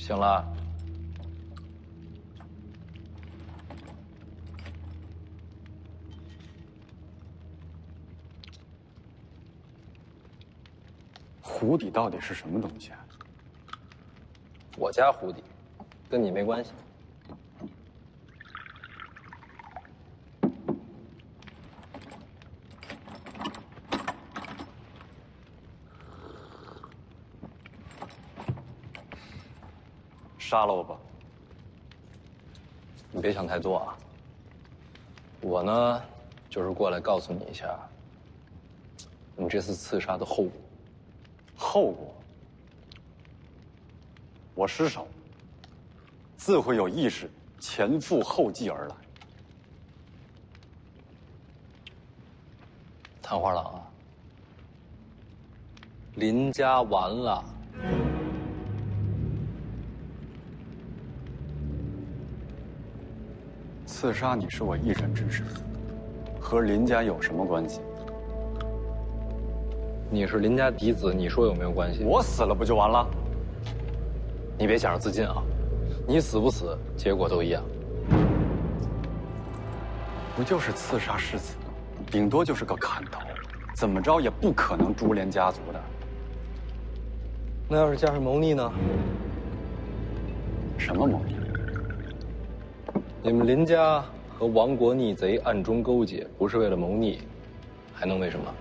行了。壶底到底是什么东西啊？我家壶底，跟你没关系。杀了我吧！你别想太多啊。我呢，就是过来告诉你一下，你这次刺杀的后果。后果？我失手，自会有意识前赴后继而来。探花郎啊，林家完了。刺杀你是我一人之事，和林家有什么关系？你是林家嫡子，你说有没有关系？我死了不就完了？你别想着自尽啊！你死不死，结果都一样。不就是刺杀世子，顶多就是个砍头，怎么着也不可能株连家族的。那要是加上谋逆呢？什么谋逆？你们林家和亡国逆贼暗中勾结，不是为了谋逆，还能为什么？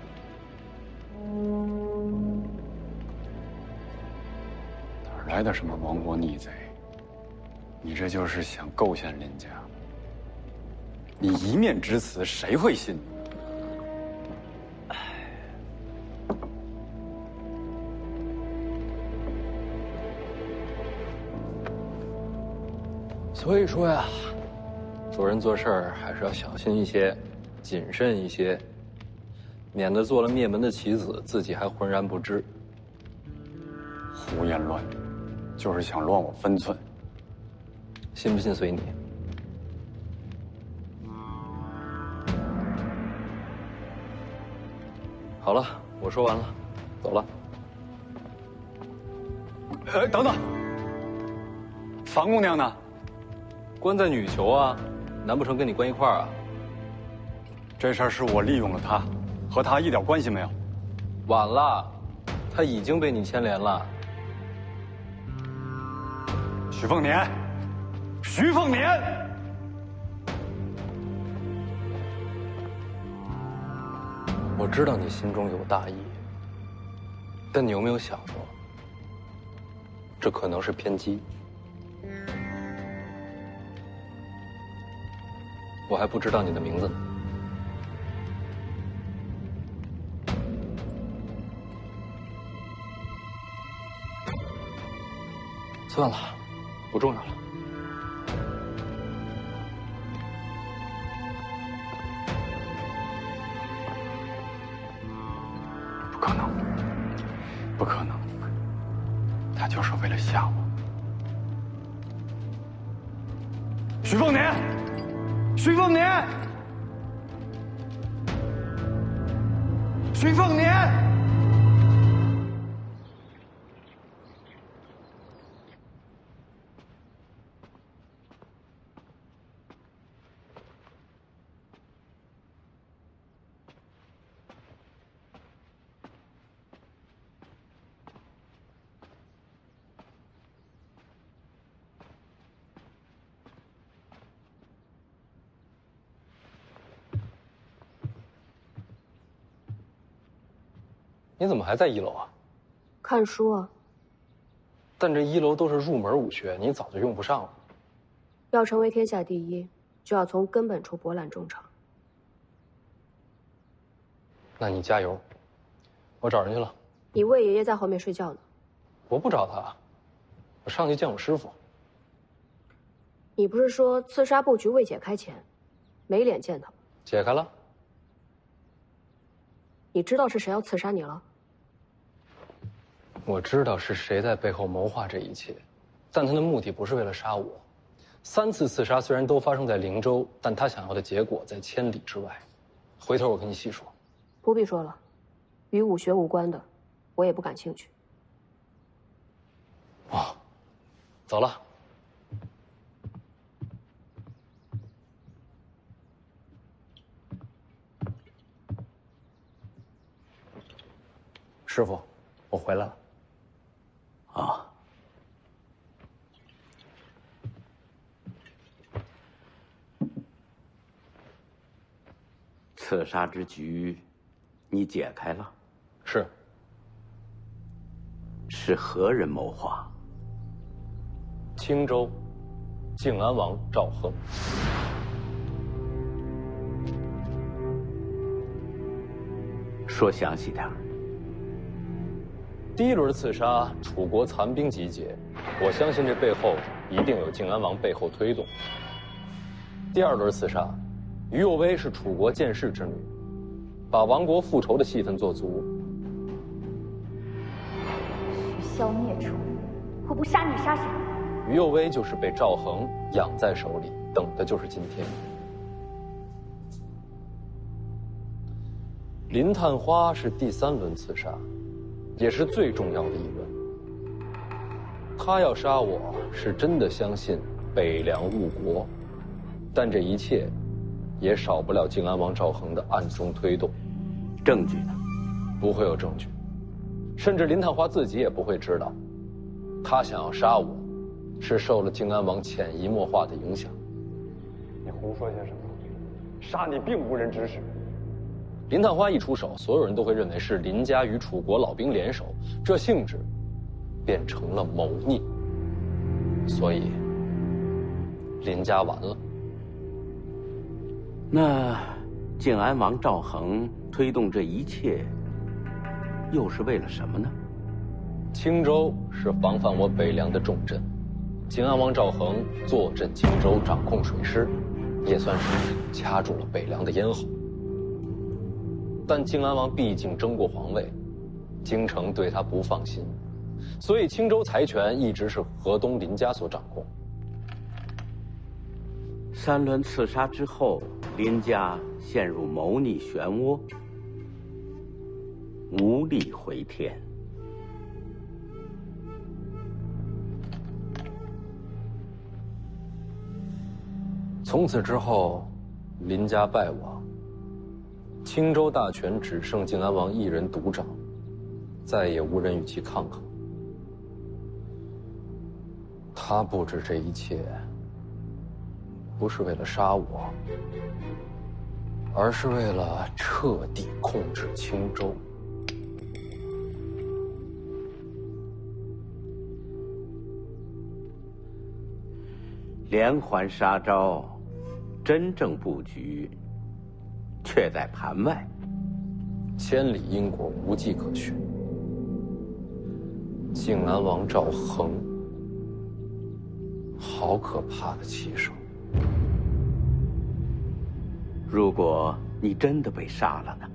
哪来的什么亡国逆贼？你这就是想构陷林家。你一面之词，谁会信？所以说呀，做人做事儿还是要小心一些，谨慎一些，免得做了灭门的棋子，自己还浑然不知。胡言乱语，就是想乱我分寸。信不信随你。好了，我说完了，走了。等等，樊姑娘呢？关在女囚啊，难不成跟你关一块儿啊？这事儿是我利用了她，和她一点关系没有。晚了，她已经被你牵连了。徐凤年，徐凤年，我知道你心中有大义，但你有没有想过，这可能是偏激？我还不知道你的名字呢。算了，不重要了。不可能，不可能，他就是为了吓我。徐凤年，徐凤年，徐凤年。你怎么还在1楼啊？看书啊。但这1楼都是入门武学，你早就用不上了。要成为天下第一，就要从根本处博览众长。那你加油，我找人去了。你魏爷爷在后面睡觉呢。我不找他，我上去见我师傅。你不是说刺杀布局未解开前，没脸见他吗？解开了。你知道是谁要刺杀你了？我知道是谁在背后谋划这一切，但他的目的不是为了杀我。3次刺杀虽然都发生在灵州，但他想要的结果在千里之外。回头我跟你细说。不必说了，与武学无关的，我也不感兴趣。哦，走了。师傅，我回来了。啊。刺杀之局，你解开了？是。是何人谋划？青州靖安王赵恒。说详细点儿。第一轮刺杀，楚国残兵集结，我相信这背后一定有靖安王背后推动。第二轮刺杀，于右威是楚国剑士之女，把亡国复仇的戏份做足。取消灭楚，我不杀你杀谁？于右威就是被赵恒养在手里，等的就是今天。林探花是第3轮刺杀，也是最重要的一轮。他要杀我，是真的相信北凉误国，但这一切也少不了靖安王赵恒的暗中推动。证据呢？不会有证据，甚至林探花自己也不会知道。他想要杀我，是受了靖安王潜移默化的影响。你胡说些什么？杀你并无人指使。林探花一出手，所有人都会认为是林家与楚国老兵联手，这性质变成了谋逆。所以，林家完了。那靖安王赵恒推动这一切，又是为了什么呢？青州是防范我北凉的重镇，靖安王赵恒坐镇青州，掌控水师，也算是掐住了北凉的咽喉。但靖安王毕竟争过皇位，京城对他不放心，所以青州财权一直是河东林家所掌控。3轮刺杀之后，林家陷入谋逆漩涡，无力回天。从此之后，林家败亡，青州大权只剩靖安王一人独掌，再也无人与其抗衡。他布置这一切，不是为了杀我，而是为了彻底控制青州。连环杀招，真正布局却在盘外。千里因果，无迹可寻。靖安王赵恒，好可怕的气手。如果你真的被杀了呢？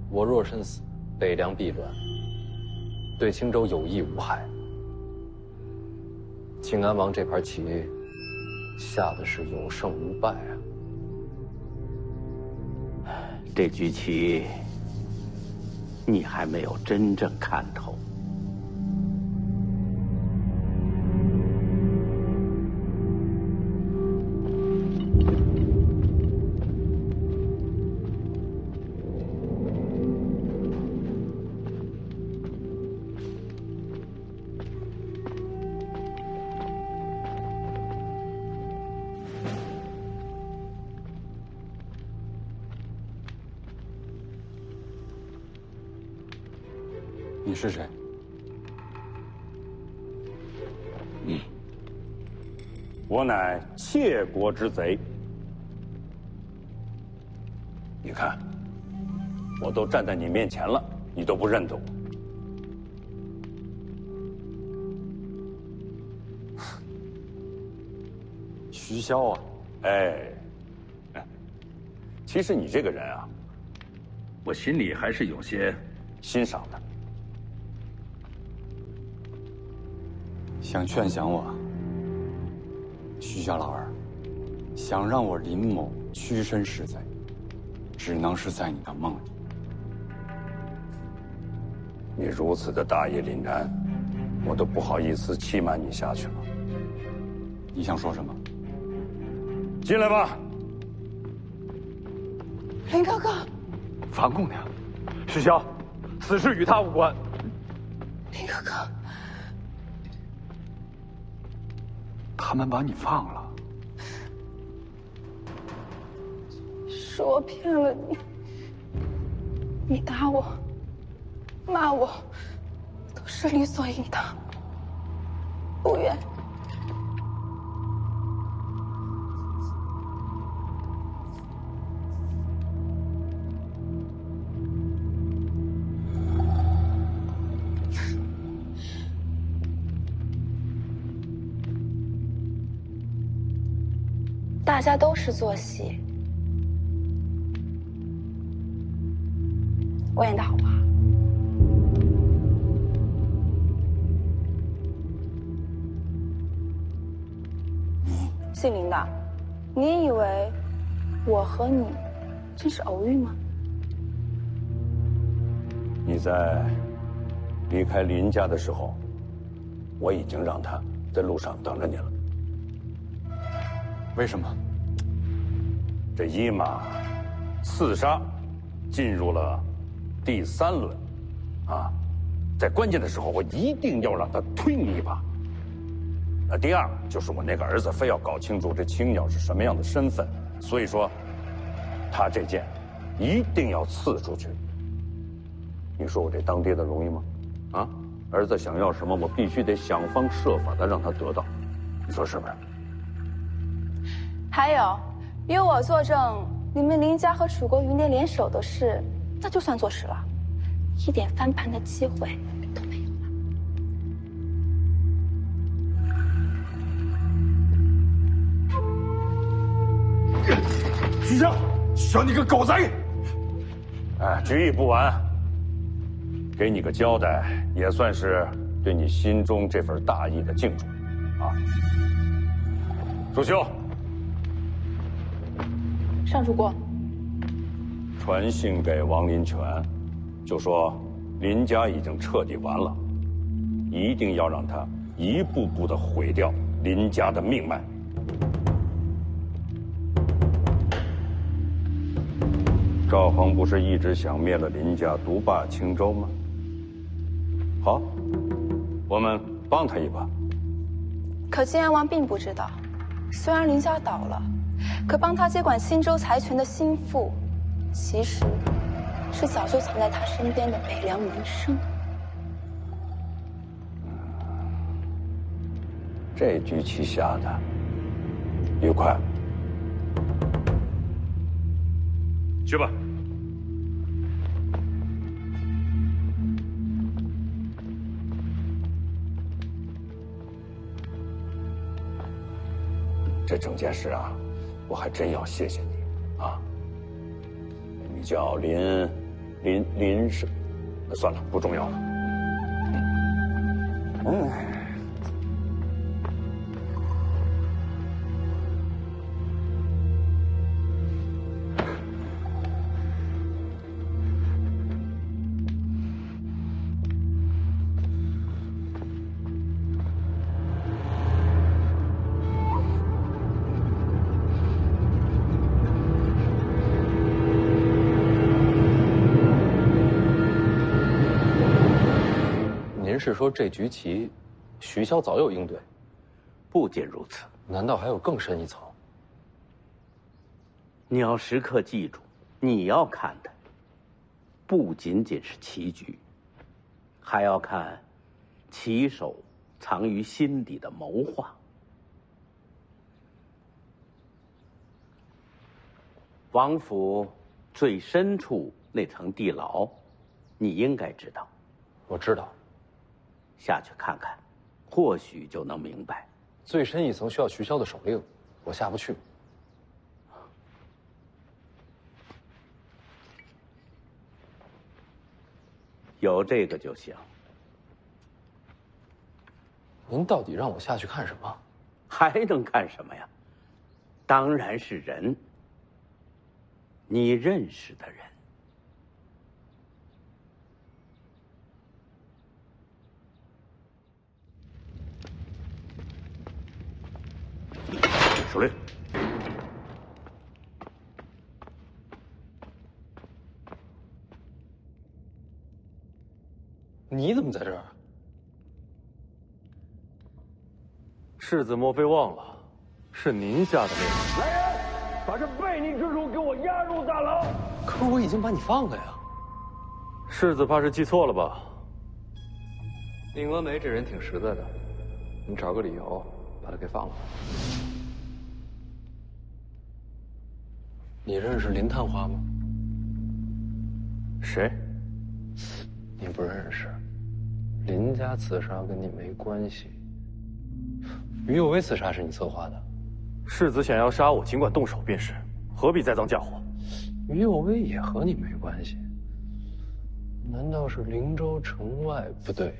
我若身死，北凉必乱，对青州有益无害。靖安王这盘棋下的是有胜无败啊！这局棋，你还没有真正看透。你是谁？我乃窃国之贼。你看，我都站在你面前了，你都不认得我。徐骁啊！哎，其实你这个人啊，我心里还是有些欣赏的。想劝降我，徐家老二，想让我林某屈身示贼，只能是在你的梦里。你如此的大义凛然，我都不好意思欺瞒你下去了。你想说什么？进来吧。林哥哥，樊姑娘，徐骁，此事与他无关。林哥哥，他们把你放了。是我骗了你，你打我、骂我，都是理所应当。不愿。大家都是做戏，我演的好不好？姓林的，你以为我和你真是偶遇吗？你在离开林家的时候，我已经让他在路上等着你了。为什么？这一马刺杀进入了第3轮，啊，在关键的时候，我一定要让他推你一把。第二就是我那个儿子非要搞清楚这青鸟是什么样的身份，所以说，他这剑一定要刺出去。你说我这当爹的容易吗？啊，儿子想要什么，我必须得想方设法的让他得到，你说是不是？还有，有我作证，你们林家和楚国云莲联手的事，那就算坐实了，一点翻盘的机会都没有了。徐骁，小你个狗贼！哎，局役不完，给你个交代，也算是对你心中这份大义的敬重，啊。朱修，上主公，传信给王林泉，就说林家已经彻底完了，一定要让他一步步的毁掉林家的命脉。赵恒不是一直想灭了林家，独霸青州吗？好，我们帮他一把。可晋安王并不知道，虽然林家倒了，可帮他接管青州财权的心腹，其实是早就藏在他身边的北凉门生。这局棋下的愉快。去吧。这整件事啊，我还真要谢谢你啊。你叫林什？算了，不重要了。您是说这局棋，徐骁早有应对？不仅如此，难道还有更深一层？你要时刻记住，你要看的不仅仅是棋局，还要看棋手藏于心底的谋划。王府最深处那层地牢，你应该知道。我知道，下去看看，或许就能明白。最深一层需要徐骁的手令，我下不去。有这个就行。您到底让我下去看什么？还能看什么呀？当然是人。你认识的人。手令。你怎么在这儿？世子莫非忘了，是您下的命令。来人，把这悖逆之徒给我押入大牢。可我已经把你放了呀。世子怕是记错了吧？宁峨眉这人挺实在的，你找个理由把他给放了。你认识林探花吗？谁？你不认识。林家刺杀跟你没关系。于有为刺杀是你策划的。世子想要杀我，尽管动手便是，何必栽赃嫁祸？于有为也和你没关系。难道是灵州城外？不对，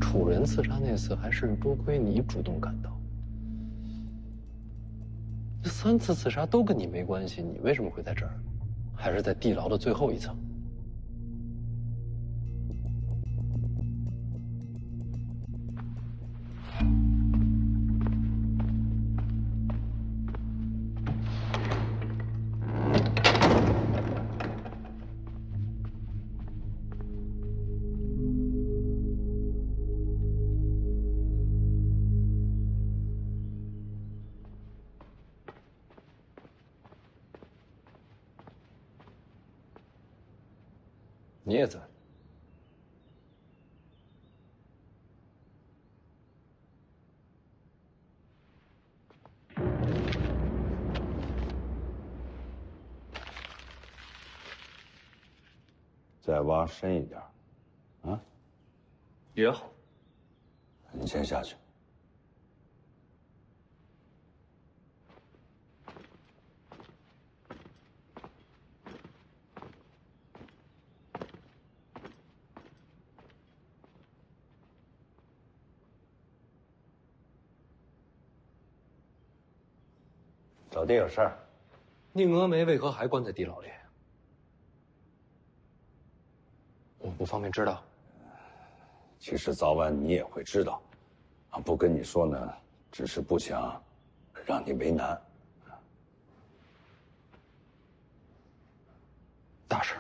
楚人刺杀那次还是多亏你主动赶到。这3次刺杀都跟你没关系，你为什么会在这儿？还是在地牢的最后一层？你也在。再挖深一点，啊？也好。你先下去。找爹有事儿？宁峨眉为何还关在地牢里？我不方便知道。其实早晚你也会知道，啊，不跟你说呢，只是不想让你为难。大事。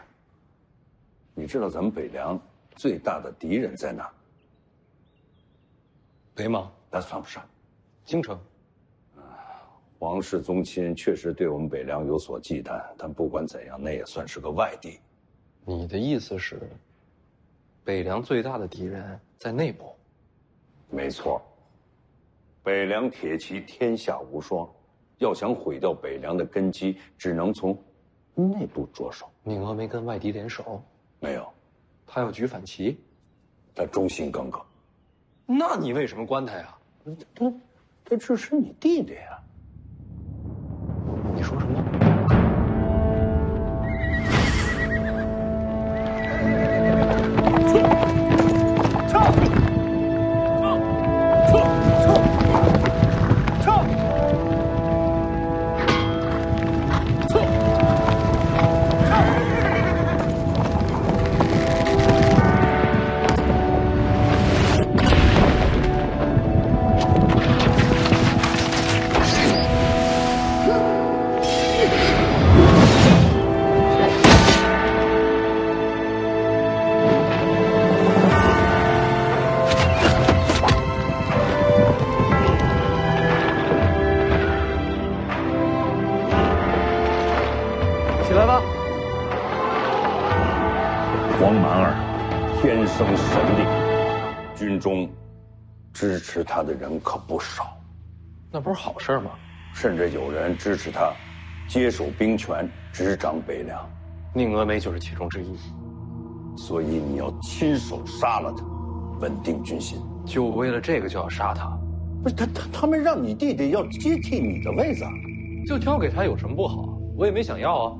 你知道咱们北凉最大的敌人在哪儿？北莽？那算不上。京城。皇室宗亲确实对我们北凉有所忌惮，但不管怎样，那也算是个外地。你的意思是，北凉最大的敌人在内部？没错。北凉铁骑天下无双，要想毁掉北凉的根基，只能从内部着手。宁峨眉跟外敌联手？没有。他要举反旗？他忠心耿耿。那你为什么关他呀？他支持你弟弟呀。你说什么？起来吧。黄蛮儿天生神力，军中支持他的人可不少。那不是好事吗？甚至有人支持他接手兵权，执掌北凉。宁峨眉就是其中之一。所以你要亲手杀了他，稳定军心。就为了这个就要杀他？不是他们让你弟弟要接替你的位子，就交给他有什么不好？我也没想要啊。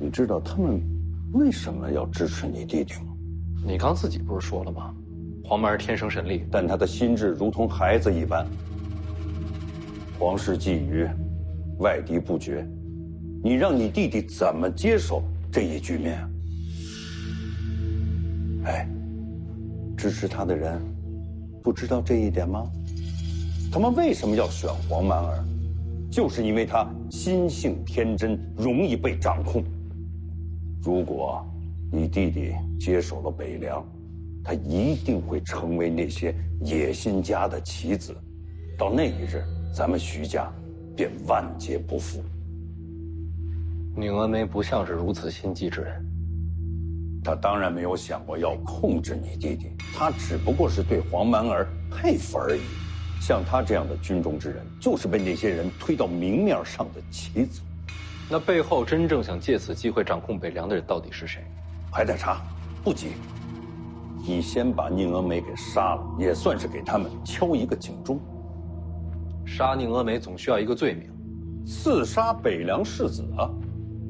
你知道他们为什么要支持你弟弟吗？你刚自己不是说了吗？黄蛮儿天生神力，但他的心智如同孩子一般。皇室觊觎，外敌不绝，你让你弟弟怎么接受这一局面啊？哎，支持他的人不知道这一点吗？他们为什么要选黄蛮儿？就是因为他心性天真，容易被掌控。如果你弟弟接手了北凉，他一定会成为那些野心家的棋子。到那一日，咱们徐家便万劫不复。宁峨眉不像是如此心机之人。他当然没有想过要控制你弟弟，他只不过是对黄蛮儿佩服而已。像他这样的军中之人，就是被那些人推到明面上的棋子。那背后真正想借此机会掌控北凉的人到底是谁？还在查，不急。你先把宁峨眉给杀了，也算是给他们敲一个警钟。杀宁峨眉总需要一个罪名，刺杀北凉世子啊！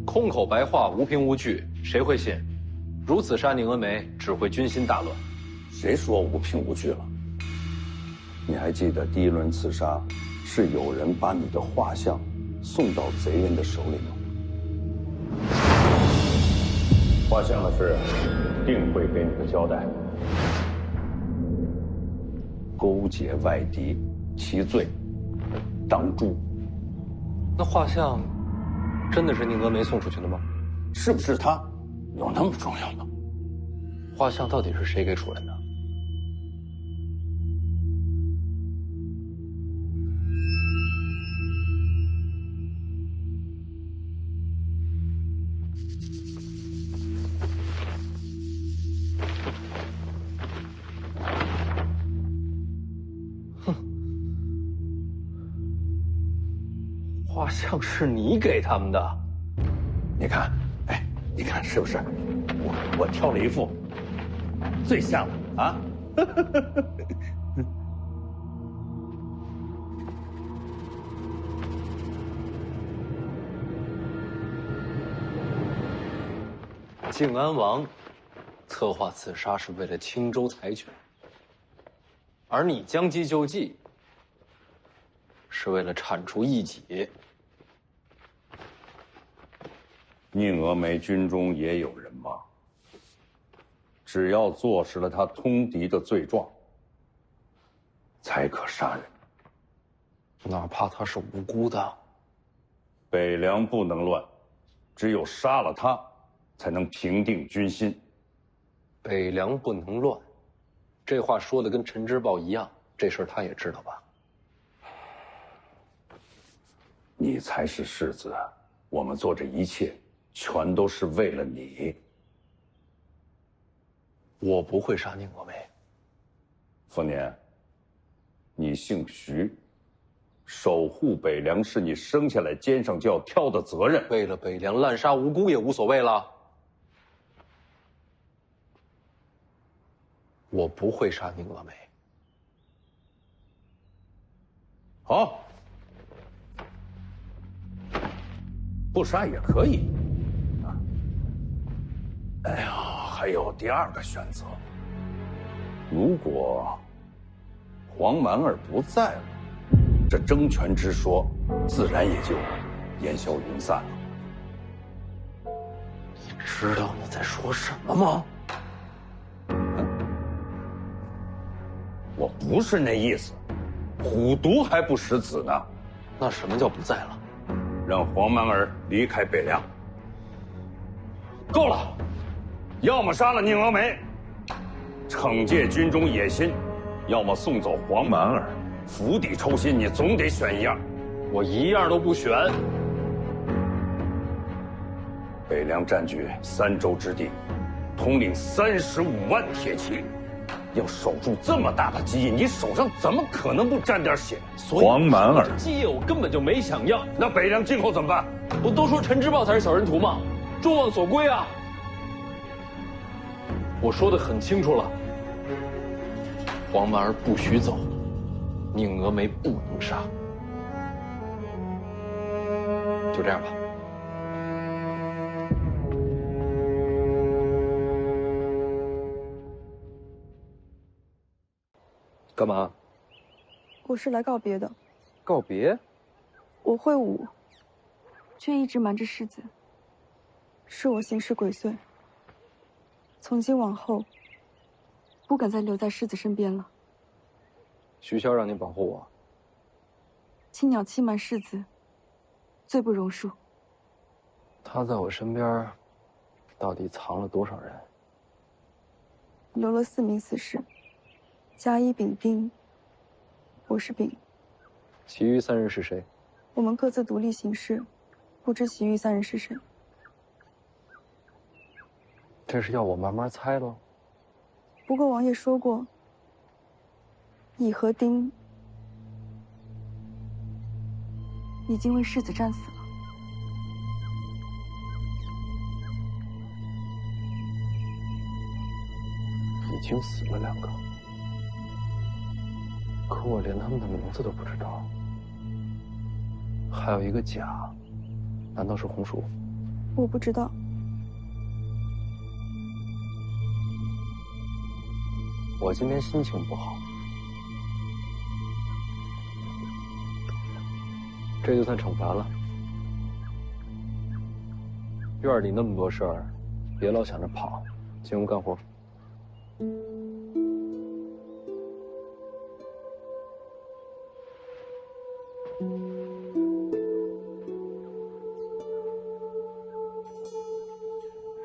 空口白话，无凭无据，谁会信？如此杀宁峨眉，只会军心大乱。谁说无凭无据了？你还记得第一轮刺杀，是有人把你的画像送到贼人的手里吗？画像的事，定会给你个交代。勾结外敌，其罪当诛。那画像真的是宁峨眉送出去的吗？是不是他，有那么重要吗？画像到底是谁给楚人的？画像是你给他们的，你看，哎，你看是不是？我挑了一副最像的啊！靖安王策划刺杀是为了青州财权，而你将计就计是为了铲除异己。宁峨眉军中也有人吗？只要坐实了他通敌的罪状，才可杀人。哪怕他是无辜的。北凉不能乱，只有杀了他，才能平定军心。北凉不能乱，这话说的跟陈之豹一样，这事儿他也知道吧？你才是世子，我们做这一切，全都是为了你。我不会杀宁峨眉。丰年，你姓徐，守护北凉是你生下来肩上就要挑的责任。为了北凉滥杀无辜也无所谓了。我不会杀宁峨眉。好，不杀也可以。啊，哎呀，还有第二个选择。如果黄蛮儿不在了，这争权之说自然也就烟消云散了。你知道你在说什么吗？我不是那意思，虎毒还不食子呢。那什么叫不在了？让黄蛮儿离开北凉。够了，要么杀了宁峨眉，惩戒军中野心；要么送走黄蛮儿，釜底抽薪。你总得选一样。我一样都不选。北凉占据3州之地，统领35万铁骑。要守住这么大的基业，你手上怎么可能不沾点血？所以黄蛮儿基业我根本就没想要。那北凉今后怎么办？不都说陈之豹才是小人徒吗？众望所归啊！我说的很清楚了，黄蛮儿不许走，宁峨眉不能杀，就这样吧。干嘛？我是来告别的。告别？我会武，却一直瞒着世子，是我行事鬼祟。从今往后，不敢再留在世子身边了。徐骁让你保护我。青鸟欺瞒世子，罪不容恕。他在我身边，到底藏了多少人？留了4名死士，甲乙丙丁，我是丙。其余3人是谁？我们各自独立行事，不知其余3人是谁。这是要我慢慢猜喽。不过王爷说过，乙和丁已经为世子战死了。已经死了2个，可我连他们的名字都不知道。还有一个甲，难道是红薯？我不知道。我今天心情不好，这就算惩罚了。院里那么多事儿，别老想着跑，进屋干活。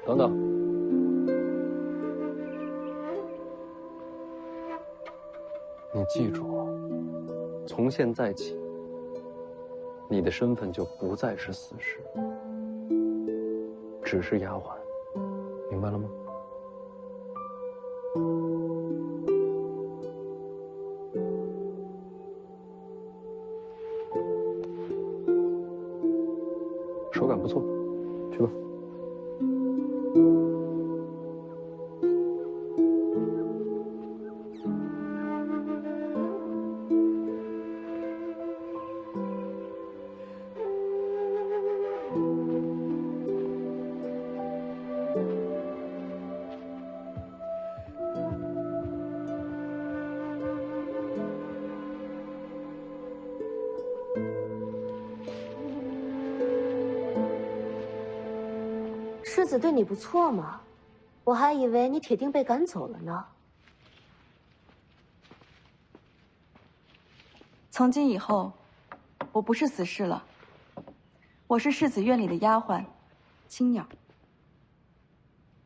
等等，你记住，从现在起，你的身份就不再是死士，只是丫鬟，明白了吗？手感不错，去吧。世子对你不错嘛，我还以为你铁定被赶走了呢。从今以后，我不是死士了，我是世子院里的丫鬟，青鸟。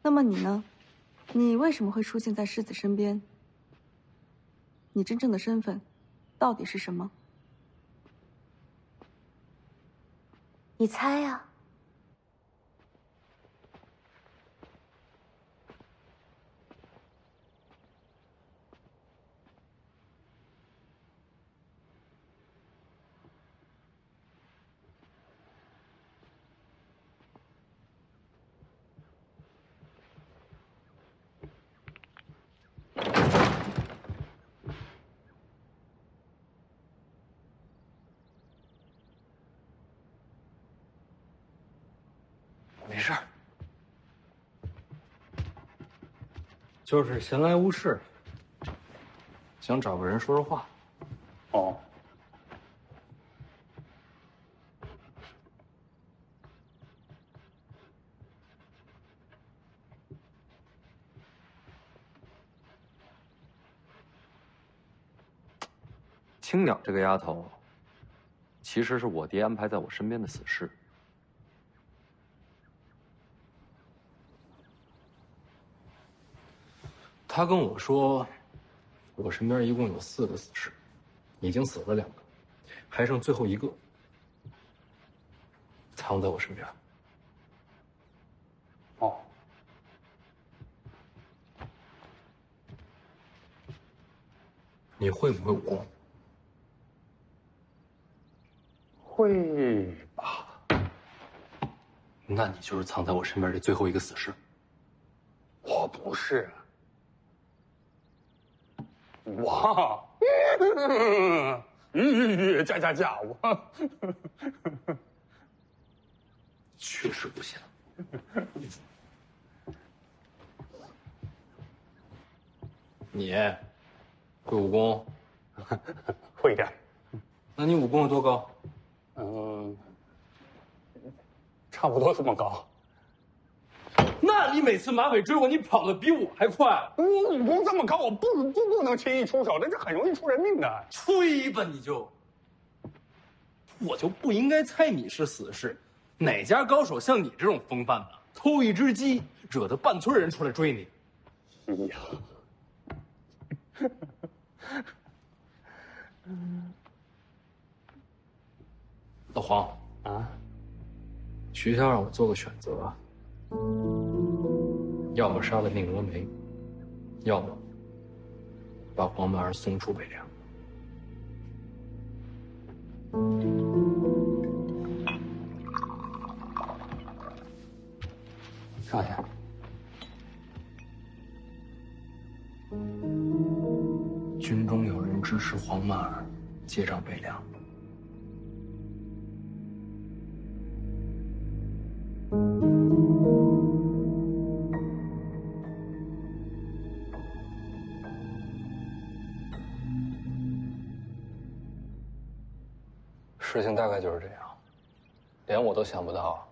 那么你呢？你为什么会出现在世子身边？你真正的身份到底是什么？你猜呀。没事儿，就是闲来无事，想找个人说说话。哦，青鸟这个丫头，其实是我爹安排在我身边的死士。他跟我说，我身边一共有4个死士，已经死了2个，还剩最后1个，藏在我身边。哦，你会不会武功？会吧？那你就是藏在我身边这最后1个死士。我不是。哇，驾，我确实不行。你会武功？会点。那你武功有多高？差不多这么高。那那你每次马匪追我，你跑得比我还快。我武功这么高，我不能轻易出手，这很容易出人命的。吹吧你就！我就不应该猜你是死士，哪家高手像你这种风范呢？偷一只鸡，惹得半村人出来追你。哎呀，老黄啊，徐骁让我做个选择，要么杀了宁峨眉，要么把黄满儿送出北凉。少爷，军中有人支持黄满儿接掌北凉。事情大概就是这样，连我都想不到，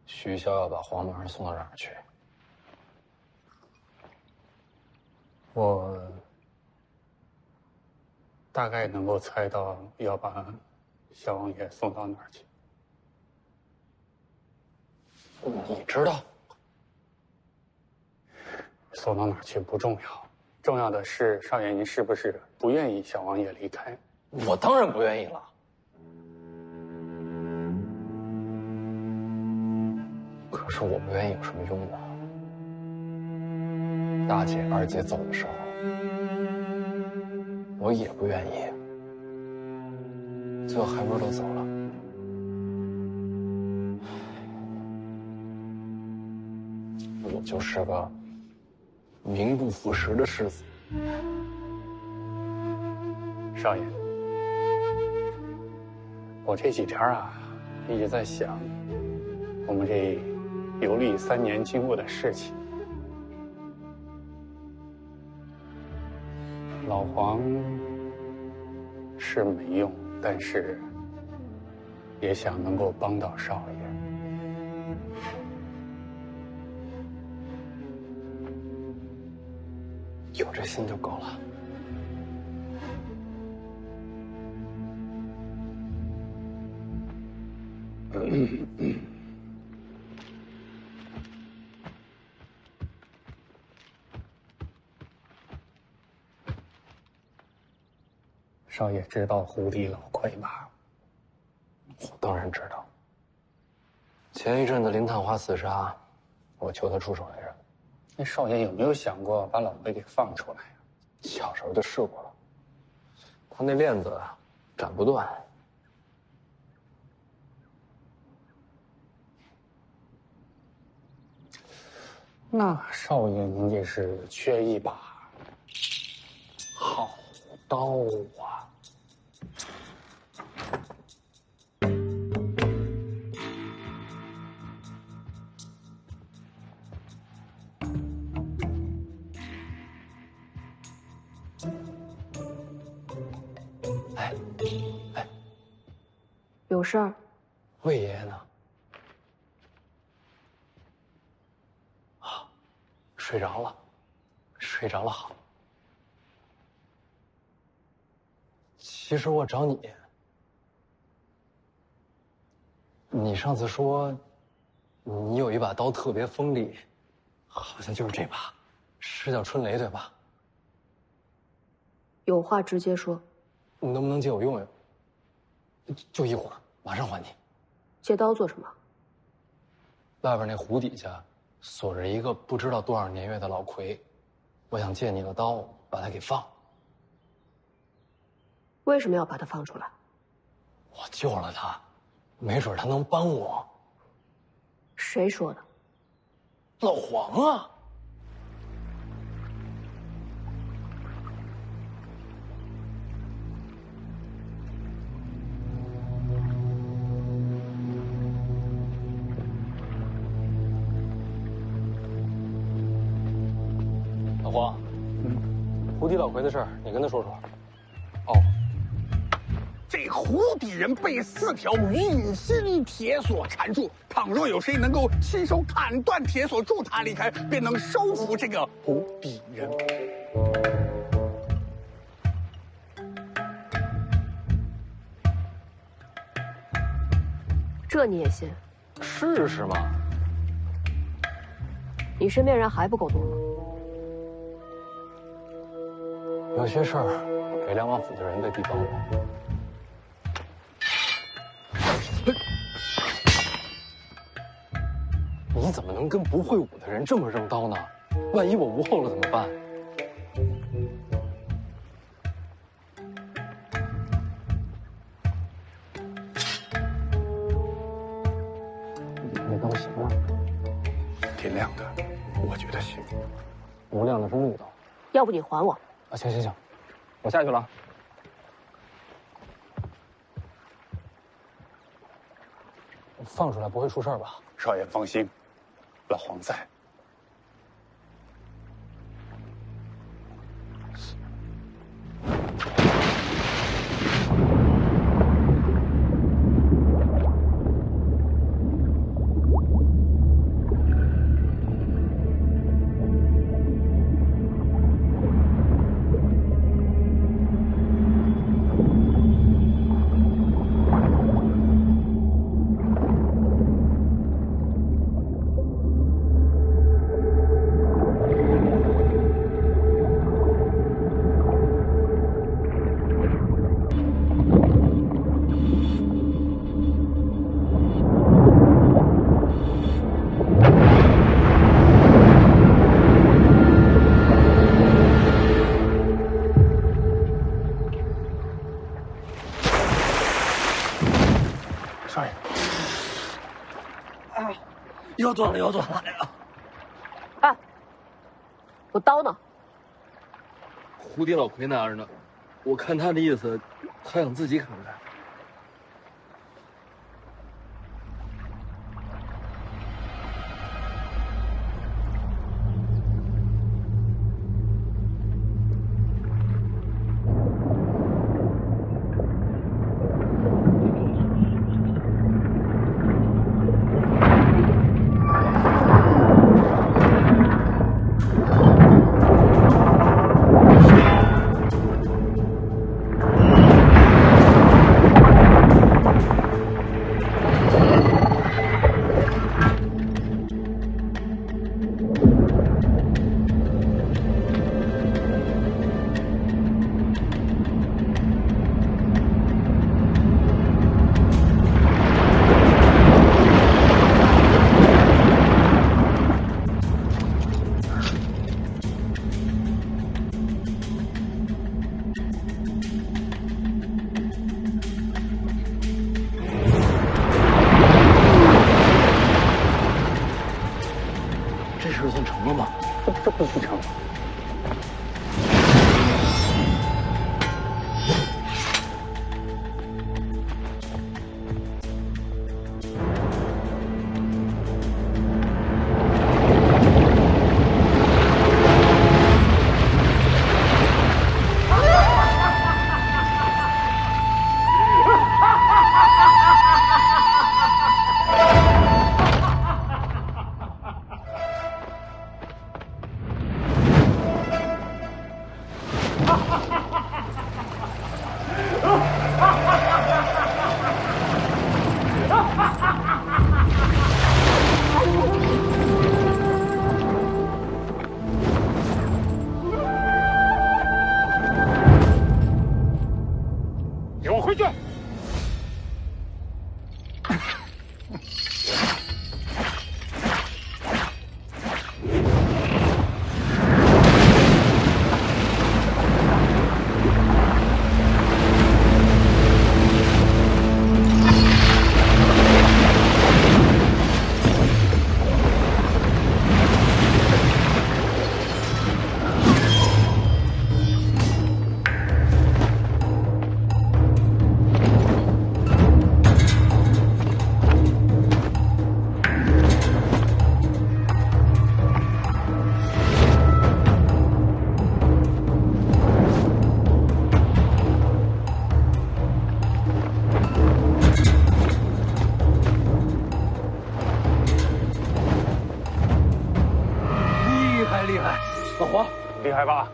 徐骁要把黄满儿送到哪儿去。我大概能够猜到要把小王爷送到哪儿去。你知道？送到哪儿去不重要，重要的是少爷您是不是不愿意小王爷离开？我当然不愿意了。可是我不愿意有什么用呢？大姐、二姐走的时候，我也不愿意。最后还不是都走了。我就是个名不副实的世子。少爷，我这几天啊，一直在想我们这游历3年经过的事情。老黄是没用，但是也想能够帮到少爷。有这心就够了。少爷知道胡地老魁吧？我当然知道。前一阵子林探花刺杀，我求他出手来着。那少爷有没有想过把老魁给放出来呀？小时候就试过了，他那链子斩不断。那少爷您这是缺一把好刀啊！有事儿？魏爷爷呢？啊，睡着了，睡着了好。其实我找你，你上次说你有一把刀特别锋利，好像就是这把，是叫春雷对吧？有话直接说。你能不能借我用用？就一会儿，马上还你。借刀做什么？外边那湖底下锁着一个不知道多少年月的老魁，我想借你的刀把他给放。为什么要把他放出来？我救了他，没准他能帮我。谁说的？老黄啊！老黄，胡地老魁的事儿，你跟他说说。哦，这胡湖底人被4条玉心铁索缠住，倘若有谁能够亲手砍断铁索助他离开，便能收服这个湖底人。这你也信？试试嘛。你身边人还不够多吗？有些事儿，北凉王府的人未必帮我。你怎么能跟不会武的人这么扔刀呢？万一我无后了怎么办？那刀行吗？挺亮的，我觉得行。不亮的是木刀。要不你还我？啊，行，我下去了。放出来不会出事吧？少爷放心，老黄在。腰断了呀！哎，我刀呢？蝴蝶老魁那儿呢？我看他的意思，他想自己砍开。这不成。害吧？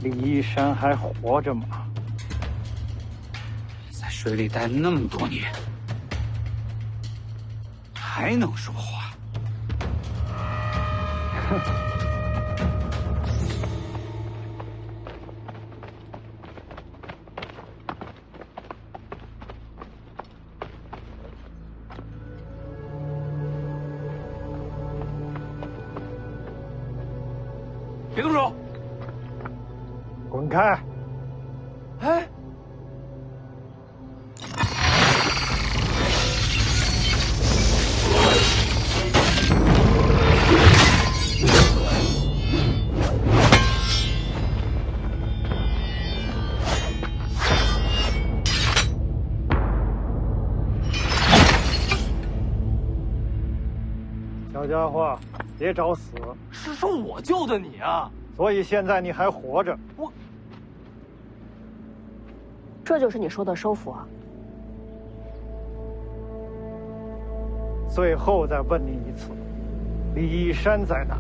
李一山还活着吗？在水里待了那么多年，还能说话？哼！别动手！滚开！哎，小家伙，别找死！是我救的你啊！所以现在你还活着。我。这就是你说的收服啊！最后再问你一次，李一山在哪？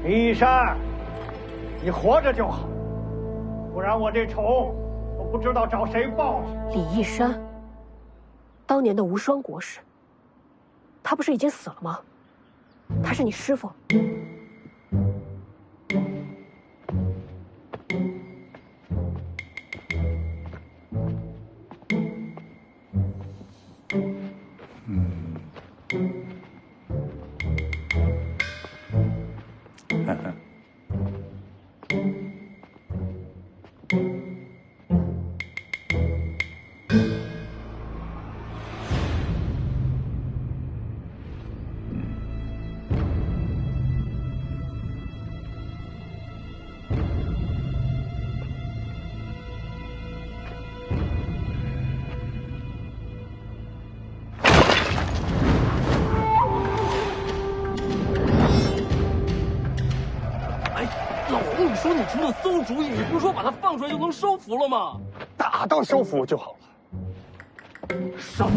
李一山，你活着就好，不然我这仇都不知道找谁报去。李一山，当年的无双国师，他不是已经死了吗？他是你师父。说你出的馊主意，你不是说把他放出来就能收服了吗？打到收服就好了。上！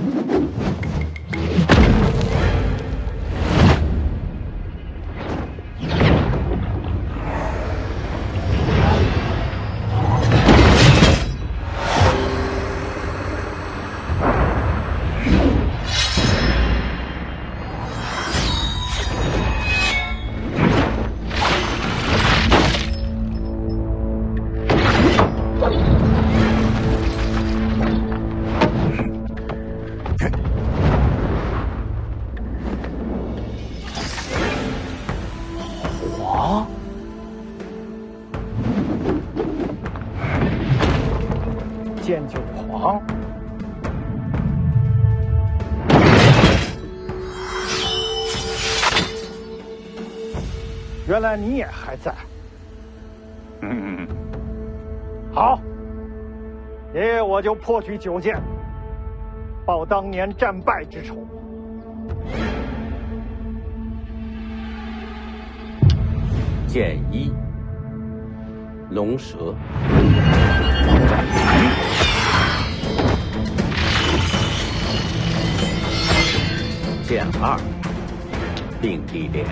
剑九皇，原来你也还在。好，爷爷我就破去9剑，报当年战败之仇。剑1，龙蛇。剑2，并蒂莲。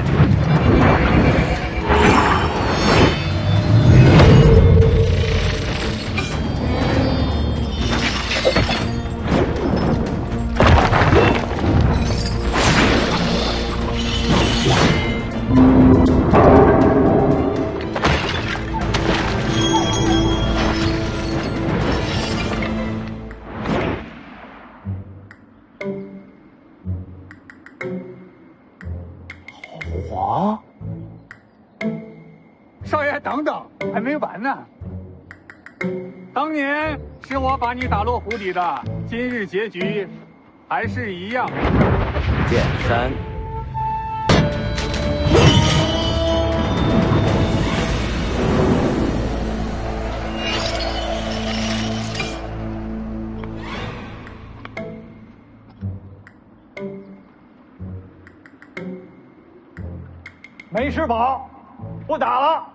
我，少爷，等等，还没完呢。当年是我把你打落湖底的，今日结局还是一样。剑3。没吃饱，不打了。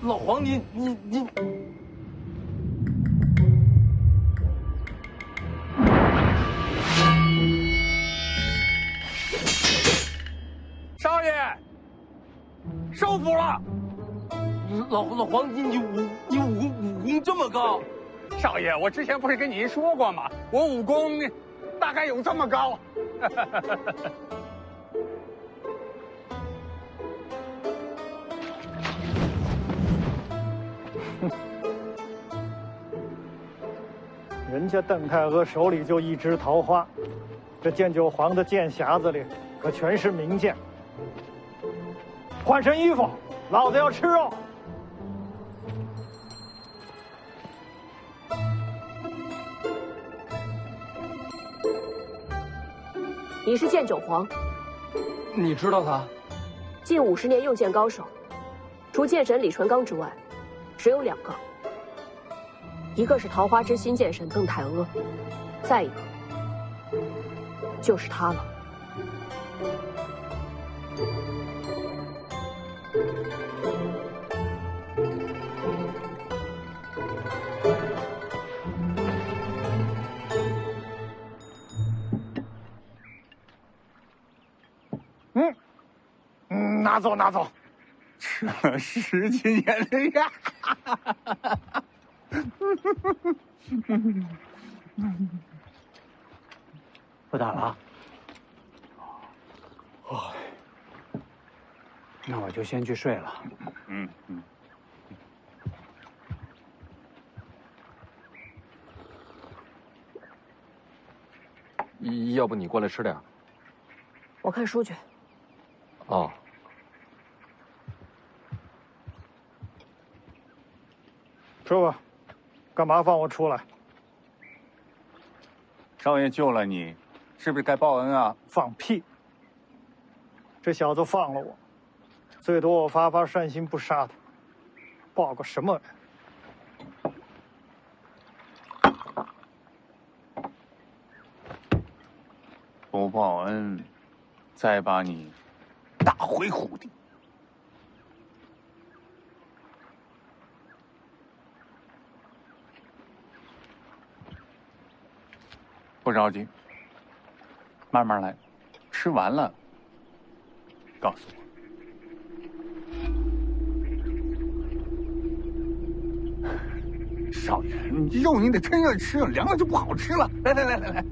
老黄，你。少爷，收服了。老黄，你武功这么高。少爷，我之前不是跟您说过吗？我武功大概有这么高。人家邓太阿手里就一支桃花，这剑九皇的剑匣子里可全是名剑。换身衣服，老子要吃肉。你是剑九皇，你知道他？近50年用剑高手，除剑神李纯刚之外，只有2个，一个是桃花之心剑神邓太阿，再一个就是他了。拿走，拿走，这10几年的呀！不打了。哦，那我就先去睡了。要不你过来吃点？我看书去。哦。说吧，干嘛放我出来？少爷救了你，是不是该报恩啊？放屁！这小子放了我，最多我发善心不杀他，报个什么恩？不报恩，再把你打回湖底。不着急，慢慢来，吃完了告诉我。少爷，你肉你得趁热吃，凉了就不好吃了。来。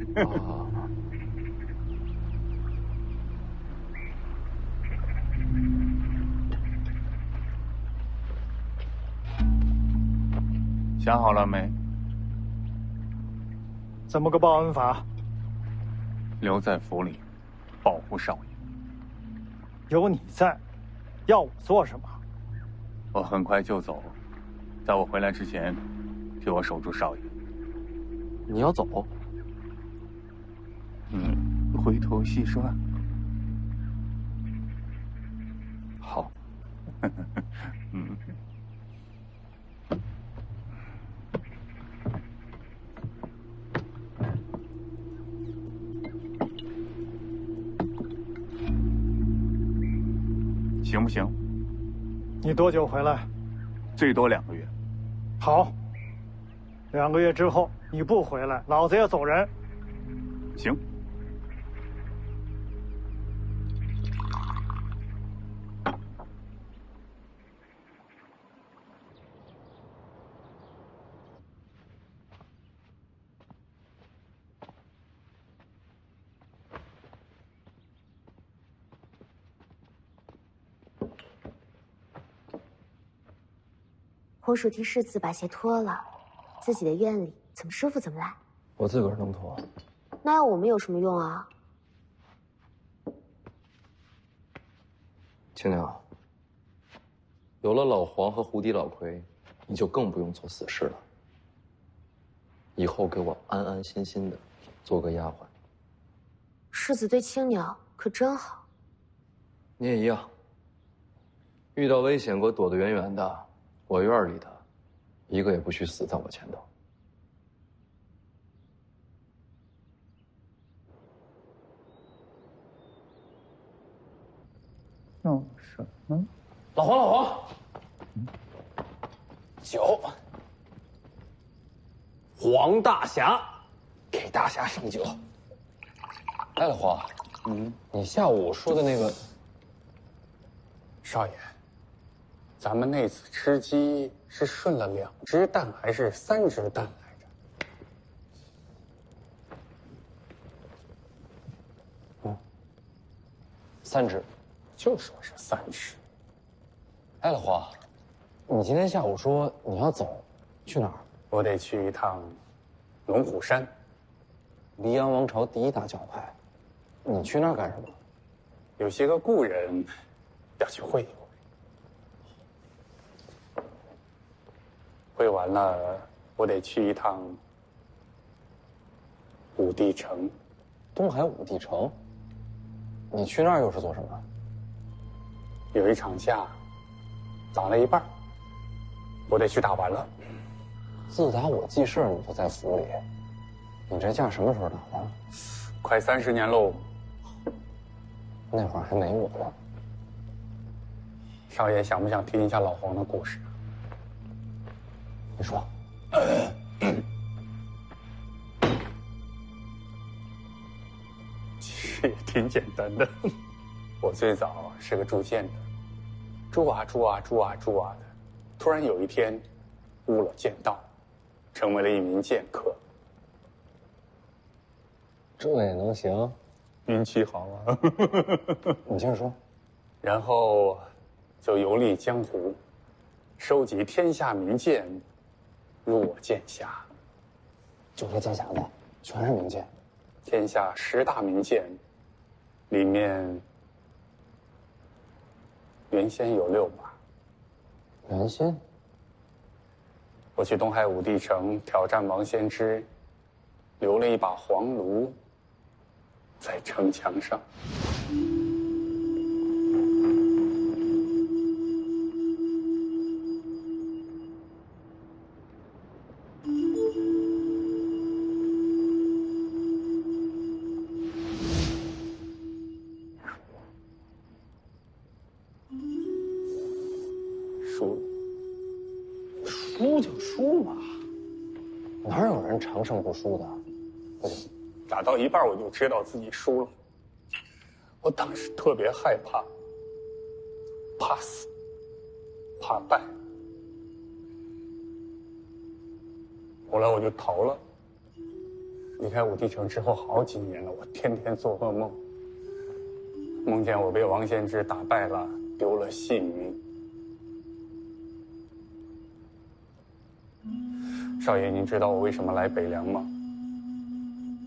想好了没？怎么个报恩法？留在府里，保护少爷。有你在，要我做什么？我很快就走，在我回来之前，替我守住少爷。你要走？回头细算。嗯。行不行？你多久回来？最多2个月。好。2个月之后你不回来，老子也走人。行。红薯替世子把鞋脱了，自己的院里怎么舒服怎么来。我自个儿能脱。那要我们有什么用啊？青鸟，有了老黄和胡迪老奎，你就更不用做死事了。以后给我安安心心的做个丫鬟。世子对青鸟可真好。你也一样。遇到危险，给我躲得远远的。我院里的，一个也不许死在我前头。弄什么？老黄，老黄，酒。黄大侠，给大侠上酒。哎，老黄，你下午说的那个，少爷。咱们那次吃鸡是顺了2只蛋还是3只蛋来着？3只，就说是3只。哎，老黄，你今天下午说你要走，去哪儿？我得去一趟龙虎山，黎阳王朝第1大教派，你去那儿干什么？有些个故人要去会一会。会完了，我得去一趟武帝城。东海武帝城？你去那儿又是做什么？有一场架，打了一半，我得去打完了。自打我记事，你就在府里。你这架什么时候打的？快30年喽。那会儿还没我呢。少爷想不想听一下老黄的故事？你说。其实也挺简单的。我最早是个铸剑的，铸啊铸啊铸啊铸啊的，突然有一天悟了剑道，成为了一名剑客。这也能行？运气好啊。你接着说。然后就游历江湖，收集天下名剑，入我剑匣。就这剑匣子，全是名剑。天下10大名剑，里面原先有6把。原先？我去东海武帝城挑战王仙芝，留了一把黄炉在城墙上。输就输嘛，哪有人长胜不输的？不行，打到一半我就知道自己输了，我当时特别害怕，怕死，怕败。后来我就逃了。离开武帝城之后好几年了，我天天做噩梦，梦见我被王仙芝打败了，丢了性命。少爷，您知道我为什么来北凉吗？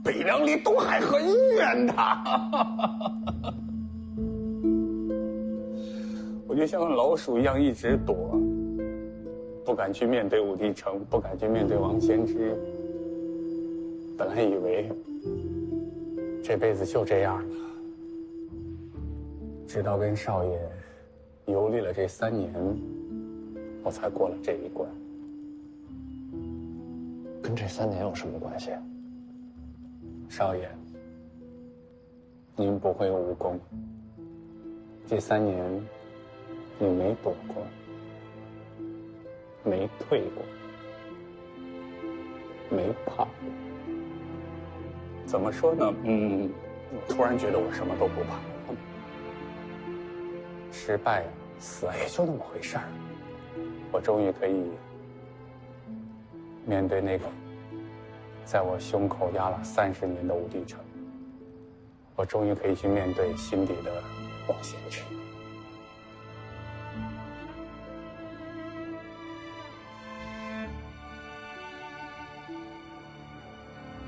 北凉离东海很远的，我就像个老鼠一样一直躲，不敢去面对武帝城，不敢去面对王仙芝。本来以为这辈子就这样了，直到跟少爷游历了这3年，我才过了这一关。跟这3年有什么关系？少爷，您不会武功，这3年你没躲过，没退过，没怕过。怎么说呢？我突然觉得我什么都不怕。失败啊，死啊，也就那么回事儿。我终于可以面对那个在我胸口压了30年的无地城，我终于可以去面对心底的王贤之。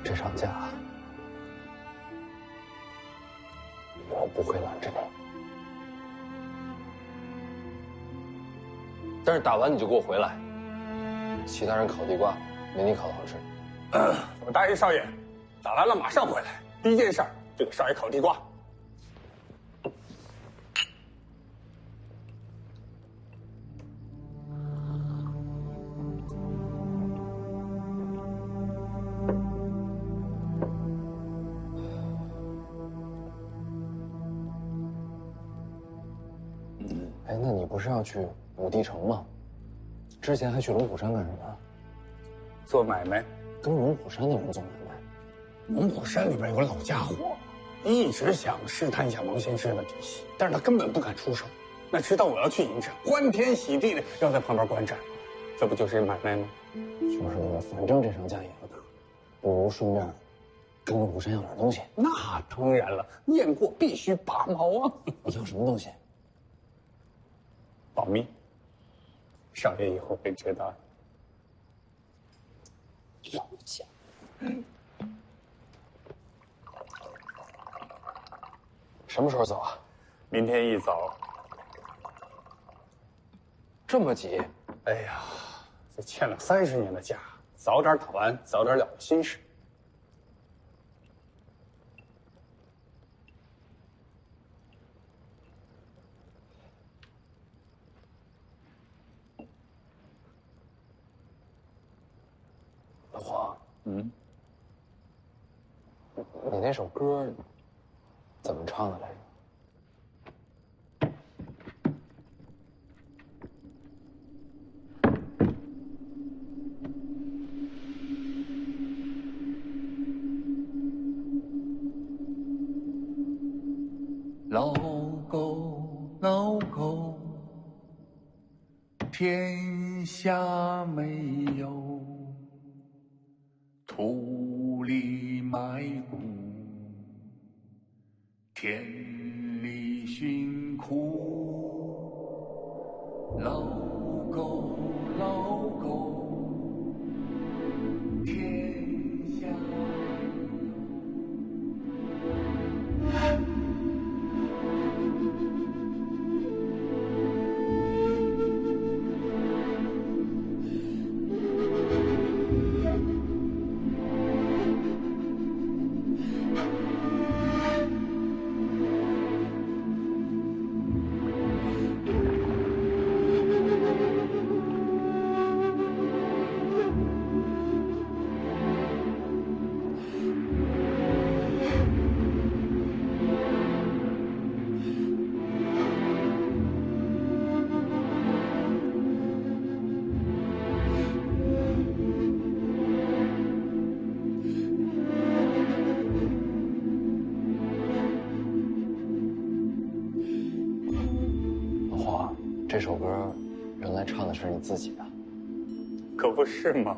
这场架，我不会拦着你。但是打完你就给我回来。其他人烤地瓜，没你烤的好吃。我答应少爷，打完了马上回来。第一件事就给少爷烤地瓜。哎，那你不是要去武帝城吗？之前还去龙虎山干什么？做买卖。跟龙虎山的人做买卖。龙虎山里边有个老家伙，一直想试探一下王贤之的底细，但是他根本不敢出手。那知道我要去迎战，欢天喜地的要在旁边观战，这不就是买卖吗？就是，反正这场架也要打，不如顺便跟龙虎山要点东西。那当然了，雁过必须拔毛啊！你要什么东西？保密，少爷以后会知道的。老家。什么时候走啊？明天一早。这么急？哎呀，这欠了30年的假，早点打完，早点了心事。老黄，你那首歌怎么唱的来着？老狗，老狗，天下没有土里埋骨，田里寻苦。老狗，老狗，天下这首歌原来唱的是你自己的，可不是吗？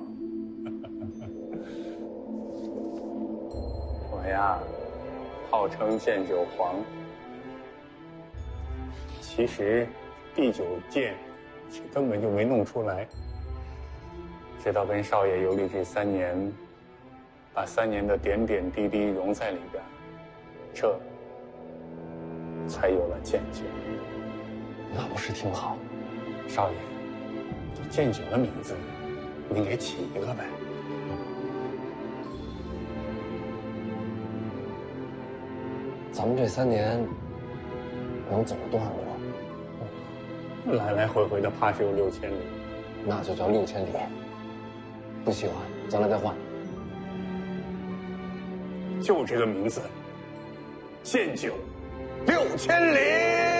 我呀，号称剑九皇，其实第9剑根本就没弄出来，直到跟少爷游历这3年，把3年的点点滴滴融在里边，这才有了剑九。那不是挺好？少爷，剑九的名字，您给起一个呗。咱们这3年能走了多少路？来来回回的怕是有6000里。那就叫6000里。不喜欢，咱俩再换。就这个名字，剑九6000里。